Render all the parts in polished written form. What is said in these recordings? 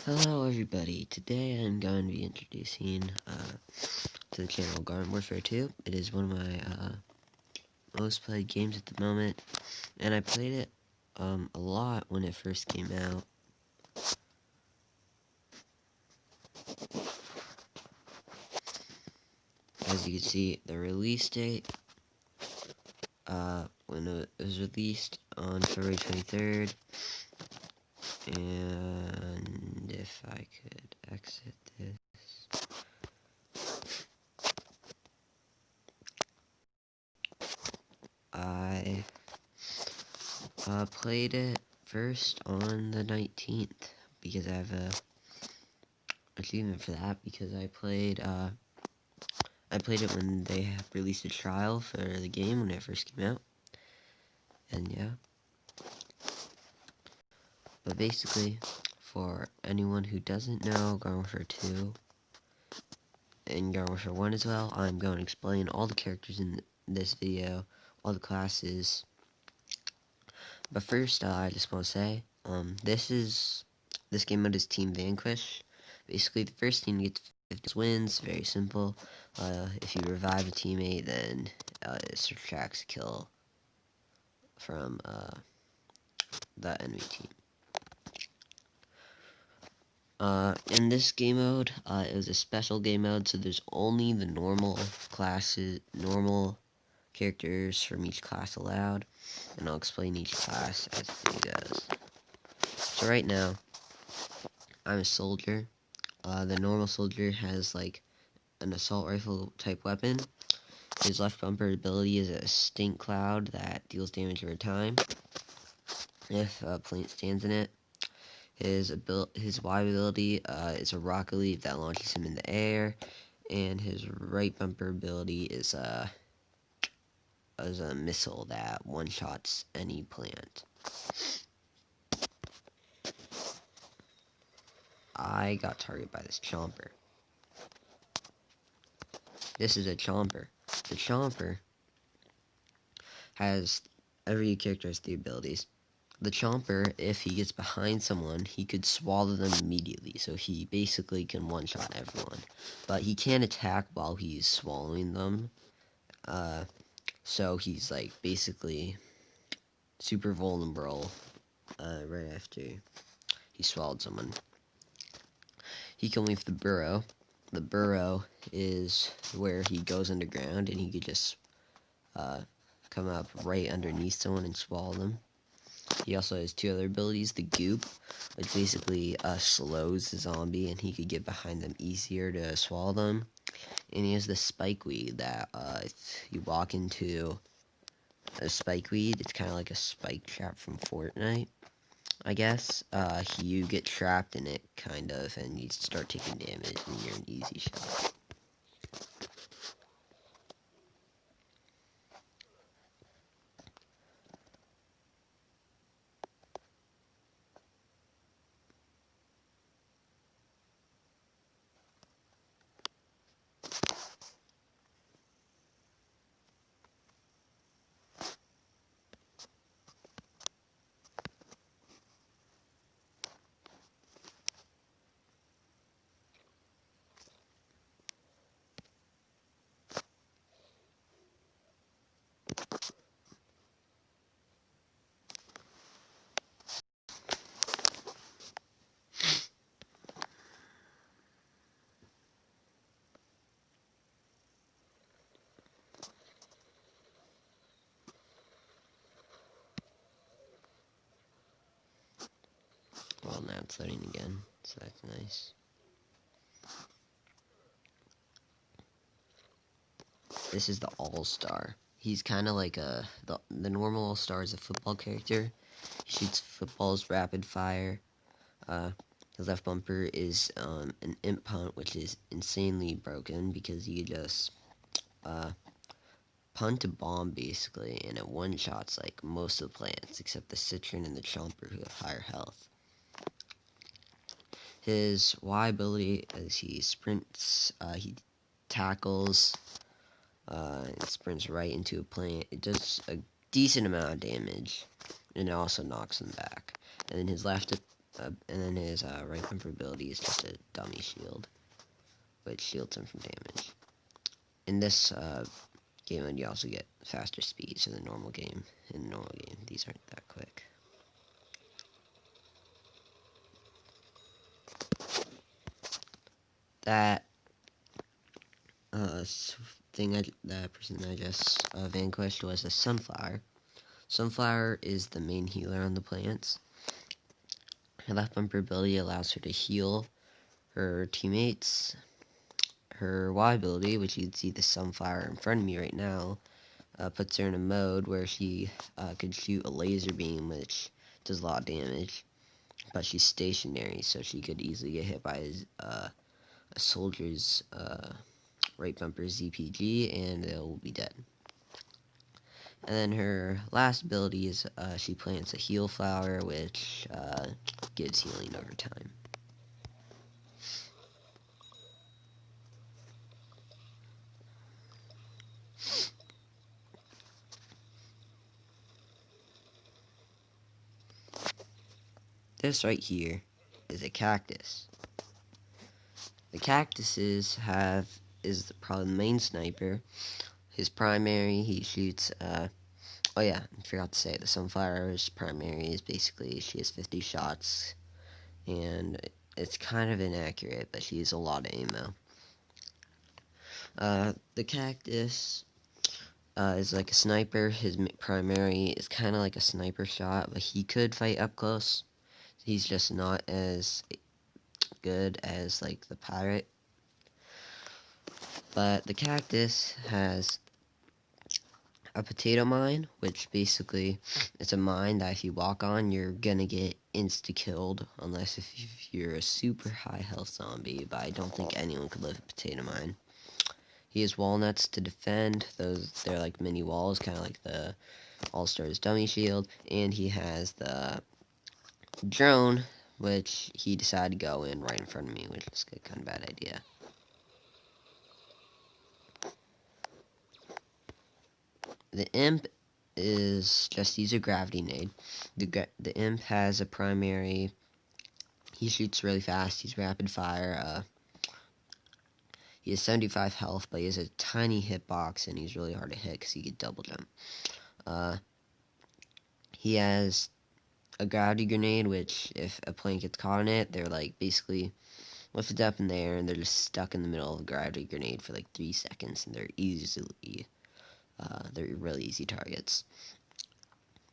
Hello everybody, today I'm going to be introducing to the channel Garden Warfare 2. It is one of my most played games at the moment, and I played it a lot when it first came out. As you can see, the release date, when it was released on February 23rd, and if I could exit this. I played it first on the 19th because I have a achievement for that, because I played it when they released a trial for the game when it first came out, and yeah. But basically, for anyone who doesn't know Garden Warfare 2 and Garden Warfare 1 as well, I'm going to explain all the characters in this video, all the classes. But first, I just want to say, this game mode is Team Vanquish. Basically, the first team gets 50 wins. Very simple. If you revive a teammate, then it subtracts a kill from the enemy team. In this game mode, it was a special game mode, so there's only the normal characters from each class allowed, and I'll explain each class as it goes. So right now, I'm a soldier. The normal soldier has like an assault rifle type weapon. His left bumper ability is a stink cloud that deals damage over time if a plane stands in it. His Y ability is a rocket leap that launches him in the air, and his right bumper ability is a missile that one-shots any plant. I got targeted by this Chomper. This is a Chomper. The Chomper has, every character has 3 abilities. The Chomper, if he gets behind someone, he could swallow them immediately, so he basically can one-shot everyone. But he can't attack while he's swallowing them, so he's like basically super vulnerable right after he swallowed someone. He can leave the burrow. The burrow is where he goes underground, and he could just come up right underneath someone and swallow them. He also has 2 other abilities. The goop, which basically slows the zombie, and he could get behind them easier to swallow them. And he has the spikeweed that if you walk into a spikeweed, it's kind of like a spike trap from Fortnite, I guess. You get trapped in it, kind of, and you start taking damage, and you're an easy shot. Well, now it's loading again, so that's nice. This is the All-Star. He's kind of like the normal All-Star is a football character. He shoots footballs rapid fire. His left bumper is an imp punt, which is insanely broken because you just punt a bomb basically, and it one-shots like most of the plants except the Citron and the Chomper, who have higher health. His Y ability is he sprints, he tackles, it sprints right into a plant. It does a decent amount of damage, and it also knocks them back. And then his left and then his right bumper ability is just a dummy shield, which shields him from damage. In this game mode, you also get faster speeds in the normal game. In the normal game, these aren't that quick. That that person I just vanquished was a Sunflower. Sunflower is the main healer on the plants. Her left bumper ability allows her to heal her teammates. Her Y ability, which you can see the Sunflower in front of me right now, puts her in a mode where she could shoot a laser beam, which does a lot of damage, but she's stationary, so she could easily get hit by a soldier's right bumper ZPG, and they'll be dead. And then her last ability is she plants a heal flower, which gives healing over time. This right here is a cactus. The cactuses is probably the main sniper. His primary, he shoots, oh yeah, I forgot to say, the Sunflower's primary is basically, she has 50 shots, and it's kind of inaccurate, but she has a lot of ammo. The cactus is like a sniper. His primary is kind of like a sniper shot, but he could fight up close. He's just not as good as like the pirate. But the cactus has a potato mine, which basically it's a mine that if you walk on, you're gonna get insta-killed, unless if you're a super high health zombie, but I don't think anyone could live a potato mine. He has walnuts to defend. They're like mini walls, kind of like the All-Stars dummy shield, and he has the drone, which he decided to go in right in front of me, which is a kind of bad idea. The imp is just use a gravity nade. The imp has a primary. He shoots really fast. He's rapid fire. He has 75 health, but he has a tiny hitbox, and he's really hard to hit because he can double jump. He has a gravity grenade, which if a plane gets caught in it, they're like basically lifted up in the air, and they're just stuck in the middle of a gravity grenade for like 3 seconds, and they're really easy targets.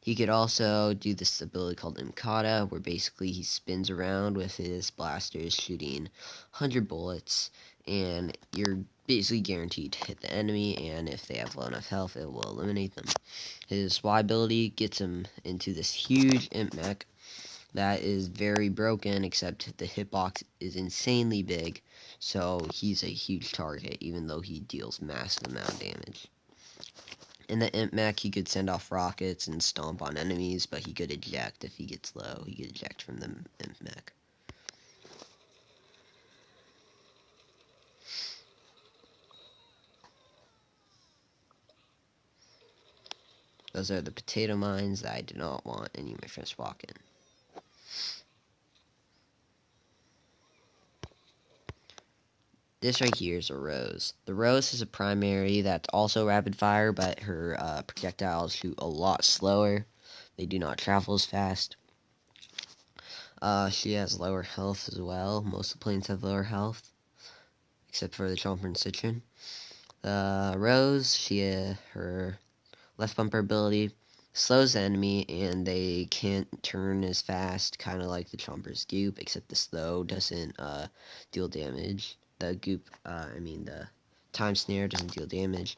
He could also do this ability called Imkata, where basically he spins around with his blasters shooting 100 bullets, and you're basically guaranteed to hit the enemy, and if they have low enough health, it will eliminate them. His Y ability gets him into this huge imp mech that is very broken, except the hitbox is insanely big, so he's a huge target, even though he deals massive amount of damage. In the imp mech, he could send off rockets and stomp on enemies, but he could eject if he gets low. He could eject from the imp mech. Those are the potato mines that I do not want any of my friends to walk in. This right here is a Rose. The Rose is a primary that's also rapid fire, but her projectiles shoot a lot slower. They do not travel as fast. She has lower health as well. Most of the planes have lower health, except for the Chomper and Citron. Rose, her left bumper ability slows the enemy, and they can't turn as fast, kind of like the Chomper's Goop, except the slow doesn't deal damage. The Goop, the Time Snare doesn't deal damage.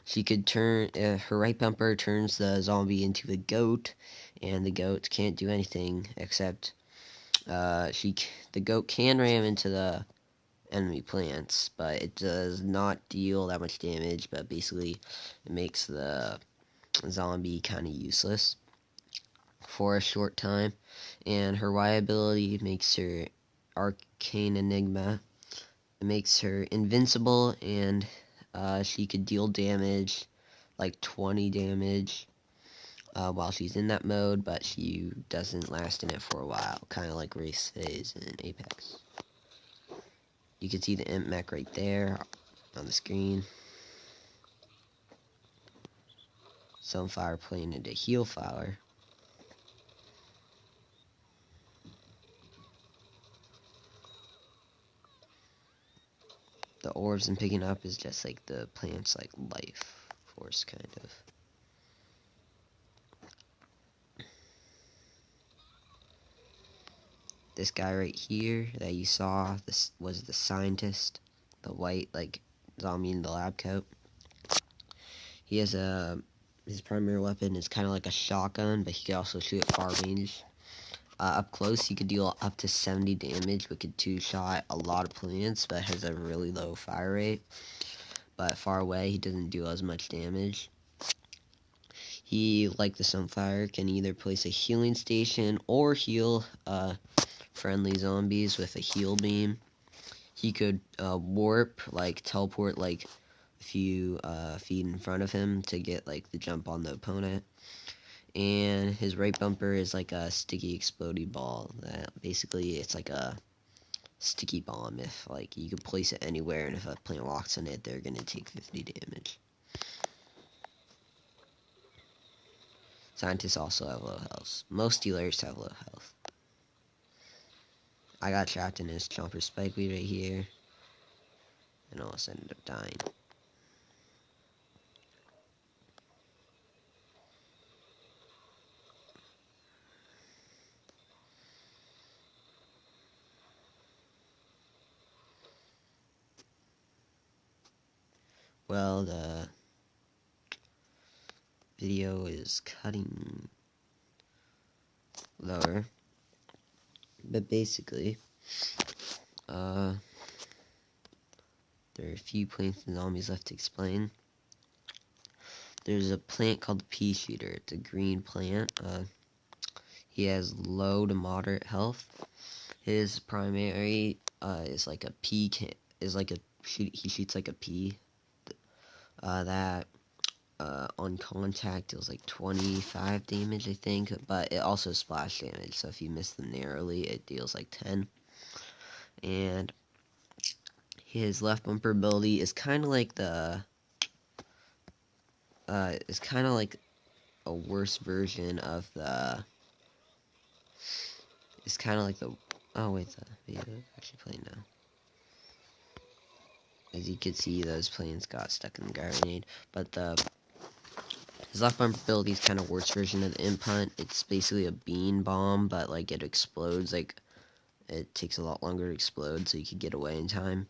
She could turn, her right bumper turns the zombie into a goat, and the goat can't do anything except, the goat can ram into the enemy plants, but it does not deal that much damage, but basically it makes the zombie kind of useless for a short time. And her Y ability makes her Arcane Enigma. It makes her invincible, and she could deal damage, like 20 damage, while she's in that mode, but she doesn't last in it for a while, kind of like Race is in Apex. You can see the imp mech right there on the screen. Sunflower playing into Healflower. The orbs I'm picking up is just like the plant's like life force, kind of. This guy right here that you saw, this was the scientist, the white like zombie in the lab coat. He has his primary weapon is kind of like a shotgun, but he can also shoot at far range. Up close, he could deal up to 70 damage, but could two-shot a lot of plants, but has a really low fire rate. But far away, he doesn't do as much damage. He, like the Sunflower, can either place a healing station or heal friendly zombies with a heal beam. He could warp, like teleport, like a few feet in front of him to get like the jump on the opponent. And his right bumper is like a sticky explodey ball that basically it's like a sticky bomb. If like you could place it anywhere, and if a plant walks on it, they're gonna take 50 damage. Scientists also have low health. Most dealers have low health. I got trapped in this Chomper Spike Weed right here, and almost ended up dying. Well, the video is cutting lower, but basically, there are a few plants and zombies left to explain. There's a plant called the pea shooter. It's a green plant. He has low to moderate health. His primary is like a pea he shoots like a pea. That on contact deals like 25 damage, I think, but it also splash damage. So if you miss them narrowly, it deals like 10. And his left bumper ability is kind of like a worse version of the. It's kind of like the. Oh wait, the video is actually playing now. As you can see, those planes got stuck in the grenade, but his left bumper ability is kind of worse version of the imp hunt. It's basically a bean bomb, but like it explodes. Like it takes a lot longer to explode, so you could get away in time.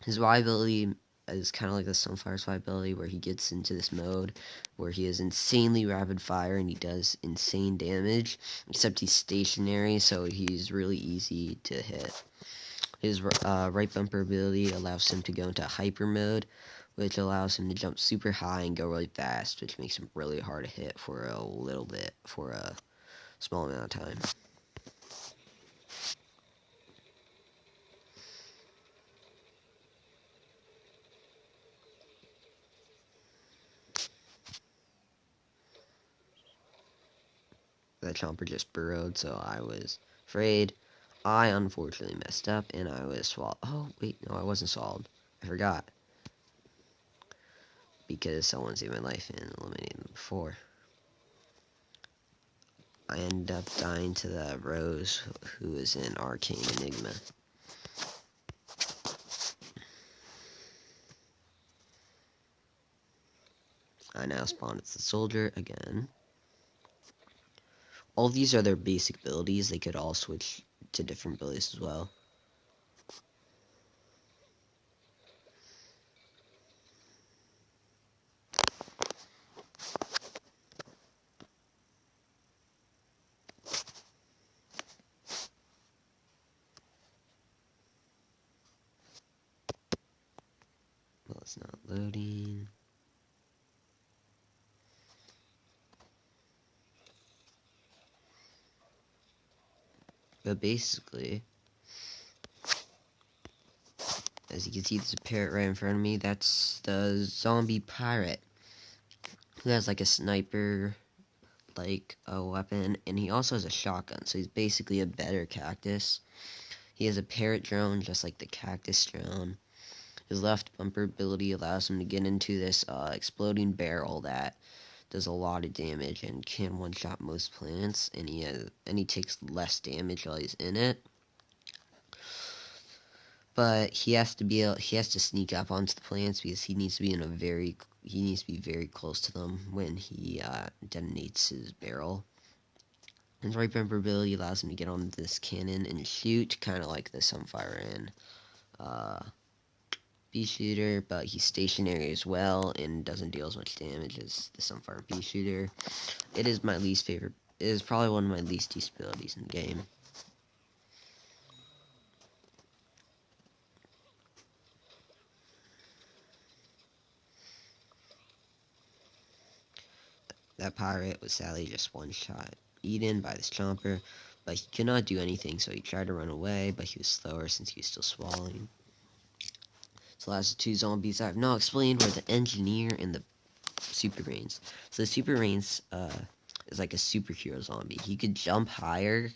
His Y ability is kind of like the Sunfire's Y ability, where he gets into this mode where he is insanely rapid fire and he does insane damage, except he's stationary, so he's really easy to hit. His right bumper ability allows him to go into hyper mode, which allows him to jump super high and go really fast, which makes him really hard to hit for a small amount of time. That Chomper just burrowed, so I was afraid. I unfortunately messed up, and I was swallowed. Oh, wait, no, I wasn't swallowed. I forgot. Because someone saved my life and eliminated them before. I ended up dying to the Rose, who is in Arcane Enigma. I now spawned as the soldier again. All these are their basic abilities. They could all switch to different abilities as well. Well, it's not loading. But basically, as you can see, there's a parrot right in front of me. That's the zombie pirate. who has like a sniper like a weapon, and he also has a shotgun, so he's basically a better Cactus. He has a parrot drone just like the Cactus drone. His left bumper ability allows him to get into this exploding barrel that does a lot of damage and can one-shot most plants, and he takes less damage while he's in it. But he has to sneak up onto the plants because he needs to be very close to them when he detonates his barrel. His right bumper ability allows him to get on this cannon and shoot, kind of like the Sunfire and Bee Shooter, but he's stationary as well and doesn't deal as much damage as the Sunfire and Bee Shooter. It is my least favorite. It is probably one of my least used abilities in the game. That pirate was sadly just one shot eaten by this chomper, but he could not do anything, so he tried to run away, but he was slower since he was still swallowing. So last 2 zombies I have not explained were the Engineer and the Super Brains. So the Super Brains is like a superhero zombie. He could jump higher,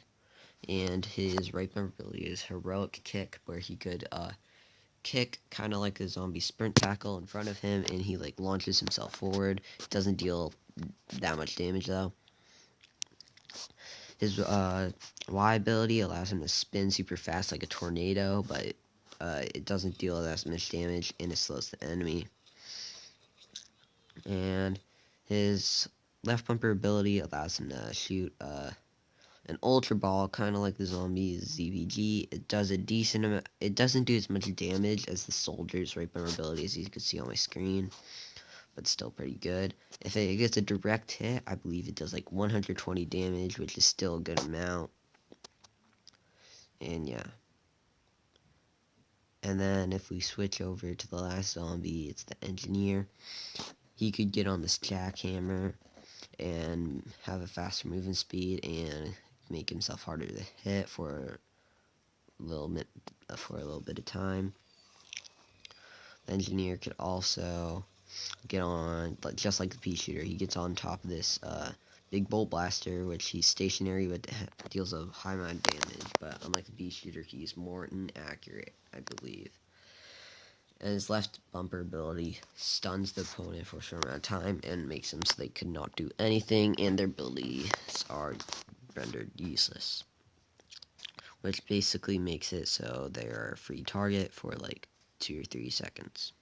and his right bumper ability is Heroic Kick, where he could kick kind of like a zombie sprint tackle in front of him, and he like launches himself forward. It doesn't deal that much damage though. His Y ability allows him to spin super fast like a tornado, but it doesn't deal that much damage, and it slows the enemy. And his left bumper ability allows him to shoot an ultra ball, kind of like the zombie's ZVG. It does a decent amount. It doesn't do as much damage as the soldier's right bumper ability, as you can see on my screen, but still pretty good. If it gets a direct hit, I believe it does like 120 damage, which is still a good amount. And yeah. And then if we switch over to the last zombie, it's the Engineer. He could get on this jackhammer and have a faster movement speed and make himself harder to hit for a little bit of time. The Engineer could also get on, just like the Pea Shooter, he gets on top of this big bolt blaster, which he's stationary but deals a high amount of damage, but unlike the Bee Shooter, he's more inaccurate, I believe. And his left bumper ability stuns the opponent for a short amount of time and makes them so they could not do anything, and their abilities are rendered useless, which basically makes it so they are a free target for like 2 or 3 seconds.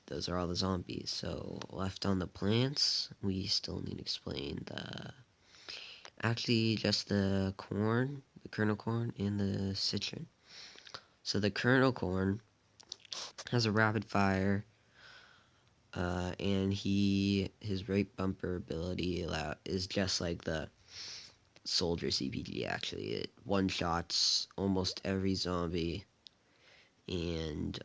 Those are all the zombies. So left on the plants, we still need to explain actually just the corn, the kernel corn, and the citron. So the kernel corn has a rapid fire, and his right bumper ability is just like the soldier CPG. Actually, it one shots almost every zombie, and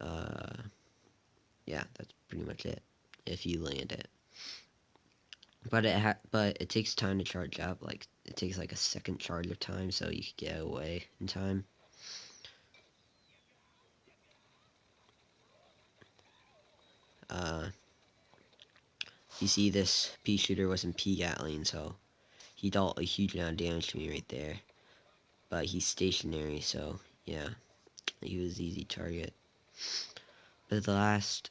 yeah, that's pretty much it if you land it. But it takes time to charge up. Like it takes like a second charge of time, so you could get away in time. You see, this Pea Shooter was in Pea Gatling, so he dealt a huge amount of damage to me right there. But he's stationary, so yeah, he was an easy target. But the last,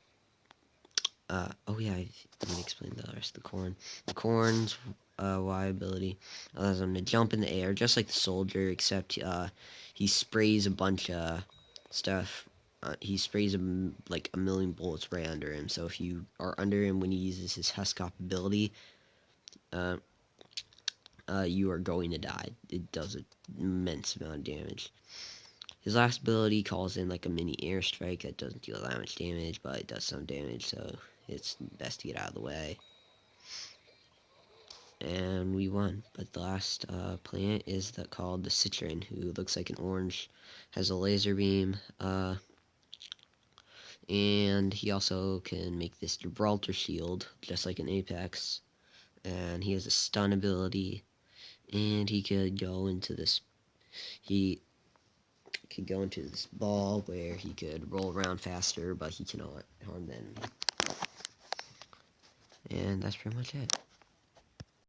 oh yeah, I'm gonna explain the rest of the corn. The corn's Y ability allows him to jump in the air, just like the soldier, except he sprays a bunch of stuff. He sprays like a million bullets right under him. So if you are under him when he uses his Huskop ability, you are going to die. It does an immense amount of damage. His last ability calls in like a mini airstrike that doesn't deal that much damage, but it does some damage, so it's best to get out of the way. And we won. But the last plant is called the Citron, who looks like an orange, has a laser beam, and he also can make this Gibraltar shield, just like an Apex. And he has a stun ability, and he could go into this. He could go into this ball where he could roll around faster, but he cannot harm the enemy. And that's pretty much it.